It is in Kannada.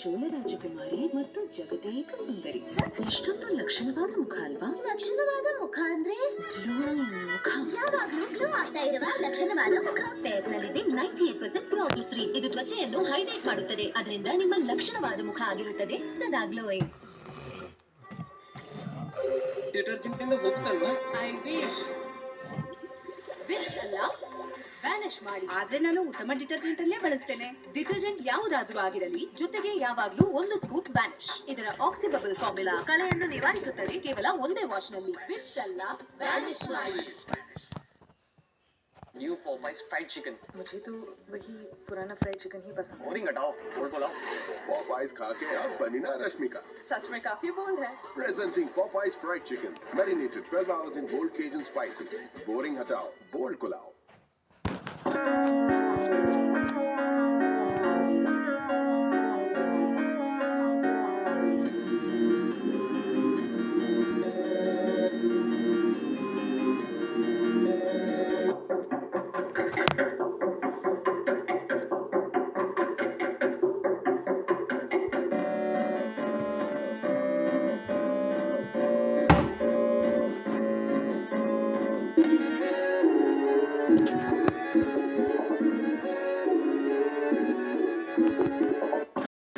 ಚೋಳ ರಾಜಕುಮಾರಿ ಮತ್ತು ಜಗದೇಕ ಸುಂದರಿ. ಎಷ್ಟೊಂದು ಲಕ್ಷಣವಾದ ಮುಖ ಅಲ್ವಾ? ಲಕ್ಷಣವಾದ ಮುಖ ಅಂದ್ರೆ ಮುಖ ಯಾವಾಗ್ಲೂ ಗ್ಲೋ ಆಗ್ತಾ ಇರುವ ಲಕ್ಷಣವಾದ ಮುಖ. ಪೇಸ್ ನಲ್ಲಿದೆ 98% ಪ್ಯೂರಿಟಿ ಫ್ರೀ. ಇದು ತ್ವಚೆಯನ್ನು ಹೈಡ್ರೇಟ್ ಮಾಡುತ್ತದೆ, ಅದರಿಂದ ನಿಮ್ಮ ಲಕ್ಷಣವಾದ ಮುಖ ಆಗಿರುತ್ತದೆ ಸದಾ ಗ್ಲೋಯಿಂಗ್. ಡಿಟರ್ಜೆಂಟ್ ಇಂದ ಹೋಗುತ್ತಲ್ವಾ? ಐ ವಿಶ್ ಅಲ್ಲ, ವ್ಯಾನಿಶ್ ಮಾಡಿ. ಆದ್ರೆ ನಾನು ಉತ್ತಮ ಡಿಟರ್ಜೆಂಟ್ ಅಲ್ಲೇ ಬಳಸ್ತೇನೆ. ಡಿಟರ್ಜೆಂಟ್ ಯಾವುದಾದ್ರೂ ಆಗಿರಲಿ, ಜೊತೆಗೆ ಯಾವಾಗ್ಲೂ ಒಂದು ಸ್ಕೂಪ್ ವ್ಯಾನಿಶ್. ಇದರ ಆಕ್ಸಿಬಬಲ್ ಫಾರ್ಮುಲಾ ಕಳೆಯನ್ನು ನಿವಾರಿಸುತ್ತದೆ ಕೇವಲ ಒಂದೇ ವಾಶ್ ನಲ್ಲಿ. ವಿಶ್ ಅಲ್ಲ, ವ್ಯಾನಿಶ್ ಮಾಡಿ. New Popeyes fried chicken. मुझे तो वही पुराना फ्राइड चिकन ही पसंद है। बोरिंग हटाओ, बोल को लाओ। पॉपाइज खा के अब बनी ना रश्मिका। सच में काफी बोल्ड है। Presenting Popeyes fried chicken, marinated 12 hours in bold Cajun spices. Boring हटाओ, bold को लाओ।